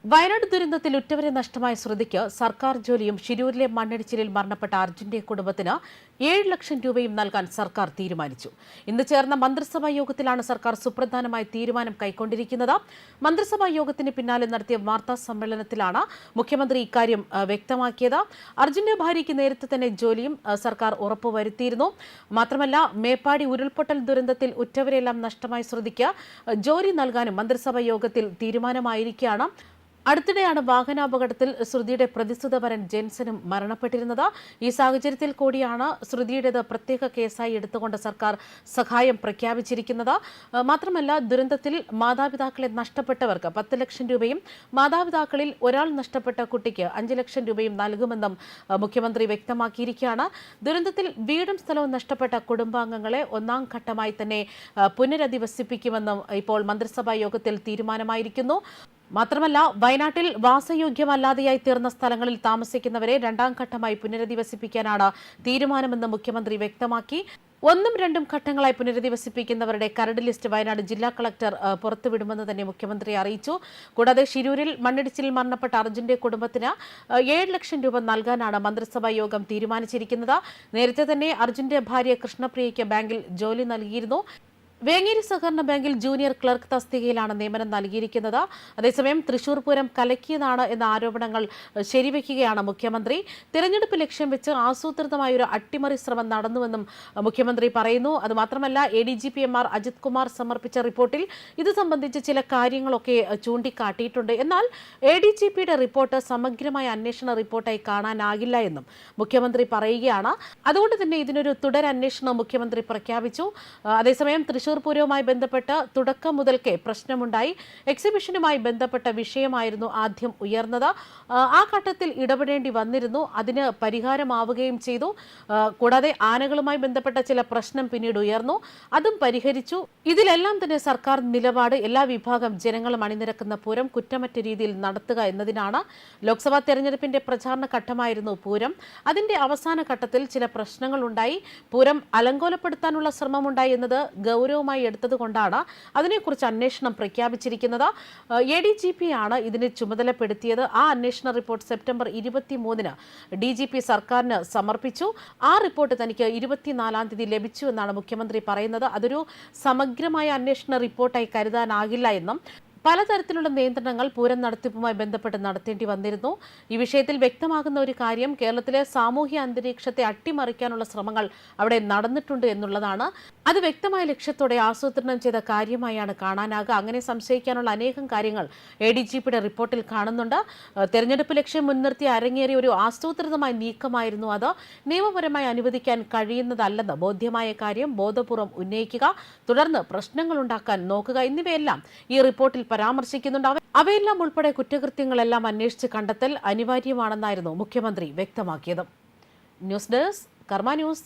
വയനാട് ദുരന്തത്തിൽ ഉറ്റവരെ നഷ്ടമായ ശ്രുതിക്ക് സർക്കാർ ജോലിയും ശിരൂരിലെ മണ്ണിടിച്ചിലിൽ മരണപ്പെട്ട അർജുന്റെ കുടുംബത്തിന് 7 ലക്ഷം രൂപയും നൽകാൻ സർക്കാർ തീരുമാനിച്ചു. ഇന്ന് ചേർന്ന മന്ത്രിസഭാ യോഗത്തിലാണ് സർക്കാർ സുപ്രധാനമായ തീരുമാനം കൈക്കൊണ്ടിരിക്കുന്നത്. മന്ത്രിസഭാ യോഗത്തിന് പിന്നാലെ നടത്തിയ വാർത്താ സമ്മേളനത്തിലാണ് മുഖ്യമന്ത്രി ഇക്കാര്യം വ്യക്തമാക്കിയത്. അർജുന്റെ ഭാര്യയ്ക്ക് നേരത്തെ തന്നെ ജോലിയും സർക്കാർ ഉറപ്പുവരുത്തിയിരുന്നു. മാത്രമല്ല, മേപ്പാടി ഉരുൾപൊട്ടൽ ദുരന്തത്തിൽ ഉറ്റവരെല്ലാം നഷ്ടമായ ശ്രുതിക്ക് ജോലി നൽകാനും മന്ത്രിസഭാ യോഗത്തിൽ തീരുമാനമായിരിക്കുകയാണ്. അടുത്തിടെയാണ് വാഹനാപകടത്തിൽ ശ്രുതിയുടെ പ്രതിസുത വരൻ ജെൻസനും മരണപ്പെട്ടിരുന്നത്. ഈ സാഹചര്യത്തിൽ കൂടിയാണ് ശ്രുതിയുടേത് പ്രത്യേക കേസായി എടുത്തുകൊണ്ട് സർക്കാർ സഹായം പ്രഖ്യാപിച്ചിരിക്കുന്നത്. മാത്രമല്ല, ദുരന്തത്തിൽ മാതാപിതാക്കളെ നഷ്ടപ്പെട്ടവർക്ക് 10 ലക്ഷം രൂപയും മാതാപിതാക്കളിൽ ഒരാൾ നഷ്ടപ്പെട്ട കുട്ടിക്ക് 5 ലക്ഷം രൂപയും നൽകുമെന്നും മുഖ്യമന്ത്രി വ്യക്തമാക്കിയിരിക്കുകയാണ്. ദുരന്തത്തിൽ വീടും സ്ഥലവും നഷ്ടപ്പെട്ട കുടുംബാംഗങ്ങളെ ഒന്നാം ഘട്ടമായി തന്നെ പുനരധിവസിപ്പിക്കുമെന്നും ഇപ്പോൾ മന്ത്രിസഭാ യോഗത്തിൽ തീരുമാനമായിരിക്കുന്നു. മാത്രമല്ല, വയനാട്ടിൽ വാസയോഗ്യമല്ലാതെയായി തീർന്ന സ്ഥലങ്ങളിൽ താമസിക്കുന്നവരെ രണ്ടാം ഘട്ടമായി പുനരധിവസിപ്പിക്കാനാണ് തീരുമാനമെന്ന് മുഖ്യമന്ത്രി വ്യക്തമാക്കി. 1ഉം 2ഉം ഘട്ടങ്ങളായി പുനരധിവസിപ്പിക്കുന്നവരുടെ കരട് ലിസ്റ്റ് വയനാട് ജില്ലാ കളക്ടർ പുറത്തുവിടുമെന്ന് തന്നെ മുഖ്യമന്ത്രി അറിയിച്ചു. കൂടാതെ ശിരൂരിൽ മണ്ണിടിച്ചിലിൽ മരണപ്പെട്ട അർജുന്റെ കുടുംബത്തിന് 7 ലക്ഷം രൂപ നൽകാനാണ് മന്ത്രിസഭാ യോഗം തീരുമാനിച്ചിരിക്കുന്നത്. നേരത്തെ തന്നെ അർജുന്റെ ഭാര്യ കൃഷ്ണപ്രിയയ്ക്ക് ബാങ്കിൽ ജോലി നൽകിയിരുന്നു. വേങ്ങേരി സഹകരണ ബാങ്കിൽ ജൂനിയർ ക്ലർക്ക് തസ്തികയിലാണ് നിയമനം നൽകിയിരിക്കുന്നത്. അതേസമയം തൃശൂർ പൂരം കലക്കിയതാണ് എന്ന ആരോപണങ്ങൾ ശരിവെക്കുകയാണ് മുഖ്യമന്ത്രി. തിരഞ്ഞെടുപ്പ് ലക്ഷ്യം വെച്ച് ആസൂത്രിതമായ ഒരു അട്ടിമറി ശ്രമം നടന്നുവെന്നും മുഖ്യമന്ത്രി പറയുന്നു. അതുമാത്രമല്ല, ADGP-MR അജിത് കുമാർ സമർപ്പിച്ച റിപ്പോർട്ടിൽ ഇത് സംബന്ധിച്ച് ചില കാര്യങ്ങളൊക്കെ ചൂണ്ടിക്കാട്ടിയിട്ടുണ്ട്. എന്നാൽ ADGP-യുടെ റിപ്പോർട്ട് സമഗ്രമായ അന്വേഷണ റിപ്പോർട്ടായി കാണാനാകില്ല എന്നും മുഖ്യമന്ത്രി പറയുകയാണ്. അതുകൊണ്ട് തന്നെ ഇതിനൊരു തുടരന്വേഷണം മുഖ്യമന്ത്രി പ്രഖ്യാപിച്ചു. അതേസമയം തൃശൂർ പൂരവുമായി ബന്ധപ്പെട്ട് തുടക്കം മുതൽക്കേ പ്രശ്നമുണ്ടായി. എക്സിബിഷനുമായി ബന്ധപ്പെട്ട വിഷയമായിരുന്നു ആദ്യം ഉയർന്നത്. ആ ഘട്ടത്തിൽ ഇടപെടേണ്ടി വന്നിരുന്നു. അതിന് പരിഹാരമാവുകയും ചെയ്തു. കൂടാതെ ആനകളുമായി ബന്ധപ്പെട്ട ചില പ്രശ്നം പിന്നീട് ഉയർന്നു. അതും പരിഹരിച്ചു. ഇതിലെല്ലാം തന്നെ സർക്കാർ നിലപാട് എല്ലാ വിഭാഗം ജനങ്ങളും അണിനിരക്കുന്ന പൂരം കുറ്റമറ്റ രീതിയിൽ നടത്തുക എന്നതിനാണ്. ലോക്സഭാ തെരഞ്ഞെടുപ്പിന്റെ പ്രചാരണ ഘട്ടമായിരുന്നു പൂരം. അതിന്റെ അവസാന ഘട്ടത്തിൽ ചില പ്രശ്നങ്ങൾ ഉണ്ടായി. പൂരം അലങ്കോലപ്പെടുത്താനുള്ള ശ്രമമുണ്ടായി എന്നത് ഗൗരവമായി എടുത്തതുകൊണ്ടാണ് അതിനെക്കുറിച്ച് അന്വേഷണം പ്രഖ്യാപിച്ചിരിക്കുന്നത്. ADGP-യാണ് ഇതിനെ ചുമതലപ്പെടുത്തിയത്. ആ അന്വേഷണ റിപ്പോർട്ട് സെപ്റ്റംബർ 23-ന് DGP സർക്കാരിന് സമർപ്പിച്ചു. ആ റിപ്പോർട്ട് തനിക്ക് 24-ാം തീയതി ലഭിച്ചു എന്നാണ് മുഖ്യമന്ത്രി പറയുന്നത്. അതൊരു സമഗ്രമായ അന്വേഷണ റിപ്പോർട്ടായി കരുതാനാകില്ല എന്നും പലതരത്തിലുള്ള നിയന്ത്രണങ്ങൾ പൂരം നടത്തിപ്പുമായി ബന്ധപ്പെട്ട് നടത്തേണ്ടി വന്നിരുന്നു. ഈ വിഷയത്തിൽ വ്യക്തമാകുന്ന ഒരു കാര്യം, കേരളത്തിലെ സാമൂഹ്യ അന്തരീക്ഷത്തെ അട്ടിമറിക്കാനുള്ള ശ്രമങ്ങൾ അവിടെ നടന്നിട്ടുണ്ട് എന്നുള്ളതാണ്. അത് വ്യക്തമായ ലക്ഷ്യത്തോടെ ആസൂത്രണം ചെയ്ത കാര്യമായാണ് കാണാനാകുക. അങ്ങനെ സംശയിക്കാനുള്ള അനേകം കാര്യങ്ങൾ ADGP-യുടെ റിപ്പോർട്ടിൽ കാണുന്നുണ്ട്. തെരഞ്ഞെടുപ്പ് ലക്ഷ്യം മുൻനിർത്തി അരങ്ങേറിയ ഒരു ആസൂത്രിതമായ നീക്കമായിരുന്നു അത്. നിയമപരമായി അനുവദിക്കാൻ കഴിയുന്നതല്ലെന്ന് ബോധ്യമായ കാര്യം ബോധപൂർവം ഉന്നയിക്കുക, തുടർന്ന് പ്രശ്നങ്ങൾ ഉണ്ടാക്കാൻ നോക്കുക എന്നിവയെല്ലാം ഈ റിപ്പോർട്ടിൽ പരാമർശിക്കുന്നുണ്ട്. അവയെല്ലാം ഉൾപ്പെടെ കുറ്റകൃത്യങ്ങളെല്ലാം അന്വേഷിച്ച് കണ്ടെത്തൽ അനിവാര്യമാണെന്നായിരുന്നു മുഖ്യമന്ത്രി വ്യക്തമാക്കിയത്. ന്യൂസ് ഡെസ്ക് കർമ്മ ന്യൂസ്.